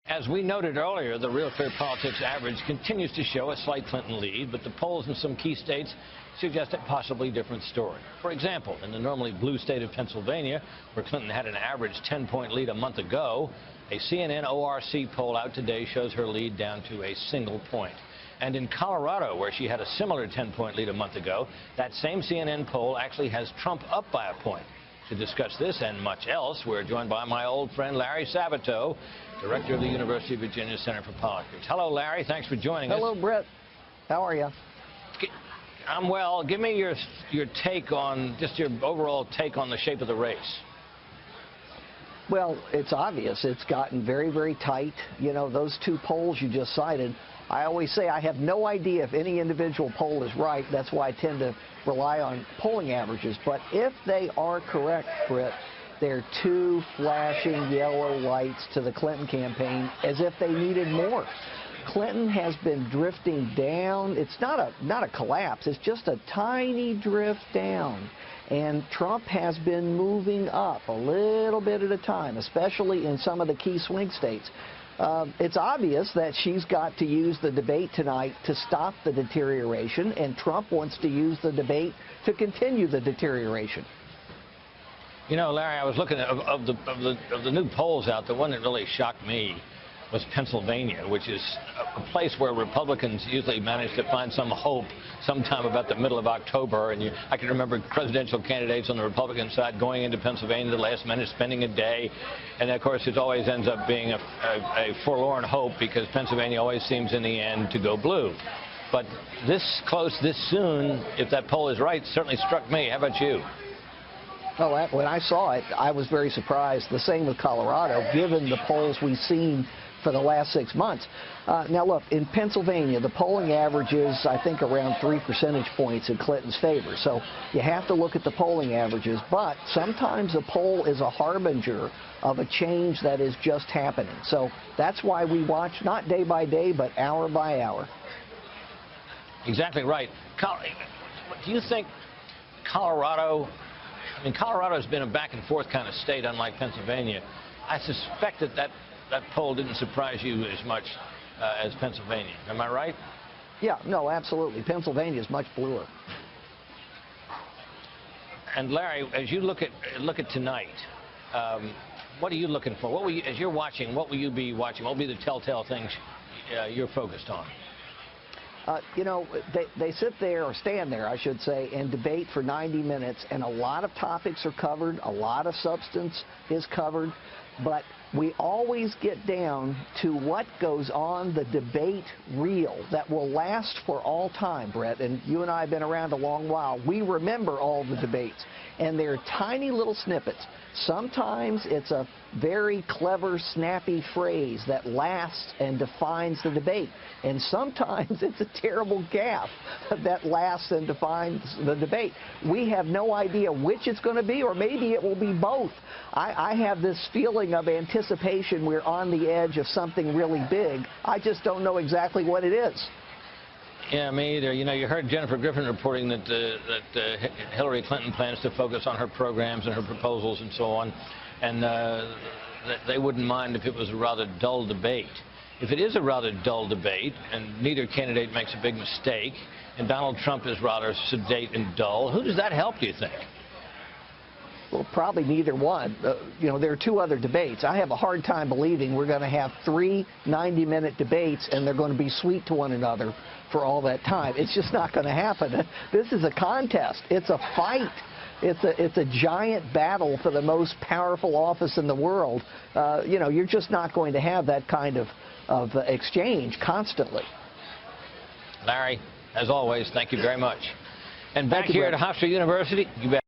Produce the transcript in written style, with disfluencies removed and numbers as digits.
As we noted earlier, the Real Clear Politics average continues to show a slight Clinton lead, but the polls in some key states suggest a possibly different story. For example, in the normally blue state of Pennsylvania, where Clinton had an average 10-point lead a month ago, a CNN ORC poll out today shows her lead down to a single point. And in Colorado, where she had a similar 10-point lead a month ago, that same CNN poll actually has Trump up by a point. To discuss this and much else, we're joined by my old friend Larry Sabato, director of the University of Virginia Center for Politics. Hello, Larry. Thanks for joining us. Hello, Brett. How are you? I'm well. Give me your take on, just your overall take on the shape of the race. Well, it's obvious. It's gotten very, very tight. You know, those two polls you just cited, I always say I have no idea if any individual poll is right. That's why I tend to rely on polling averages. But if they are correct, Britt, they're two flashing yellow lights to the Clinton campaign, as if they needed more. Clinton has been drifting down. It's not a collapse. It's just a tiny drift down. And Trump has been moving up a little bit at a time, especially in some of the key swing states. It's obvious that she's got to use the debate tonight to stop the deterioration, and Trump wants to use the debate to continue the deterioration. You know, Larry, I was looking at of the new polls out. The one that really shocked me was Pennsylvania, which is a place where Republicans usually manage to find some hope sometime about the middle of October. And I can remember presidential candidates on the Republican side going into Pennsylvania the last minute, spending a day. And, of course, it always ends up being a forlorn hope because Pennsylvania always seems in the end to go blue. But this close, this soon, if that poll is right, certainly struck me. How about you? Oh, when I saw it, I was very surprised. The same with Colorado, given the polls we've seen for the last 6 months. Now, look, in Pennsylvania, the polling average is, I think, around 3 percentage points in Clinton's favor. So you have to look at the polling averages. But sometimes a poll is a harbinger of a change that is just happening. So that's why we watch not day by day, but hour by hour. Exactly right. Do you think Colorado, I mean, Colorado's been a back-and-forth kind of state, unlike Pennsylvania. I suspect that poll didn't surprise you as much as Pennsylvania. Am I right? Yeah, no, absolutely. Pennsylvania is much bluer. And Larry, as you look at tonight, what are you looking for? What will you, as you're watching, what will you be watching? What will be the telltale things you're focused on? You know, they sit there, or stand there, I should say, and debate for 90 minutes, and a lot of topics are covered, a lot of substance is covered, but we always get down to what goes on the debate reel that will last for all time, Brett. And you and I have been around a long while. We remember all the debates, and they're tiny little snippets. Sometimes it's a very clever, snappy phrase that lasts and defines the debate. And sometimes it's a terrible gaffe that lasts and defines the debate. We have no idea which it's going to be, or maybe it will be both. I have this feeling of anticipation. We're on the edge of something really big. I just don't know exactly what it is. Yeah, me either. You know, you heard Jennifer Griffin reporting that Hillary Clinton plans to focus on her programs and her proposals and so on, and that they wouldn't mind if it was a rather dull debate. If it is a rather dull debate and neither candidate makes a big mistake and Donald Trump is rather sedate and dull, who does that help, do you think? Well, probably neither one. You know, there are two other debates. I have a hard time believing we're going to have 3 90-minute debates and they're going to be sweet to one another for all that time. It's just not going to happen. This is a contest. It's a fight. It's a giant battle for the most powerful office in the world. You know, you're just not going to have that kind of exchange constantly. Larry, as always, thank you very much. And back here at Hofstra University, you bet.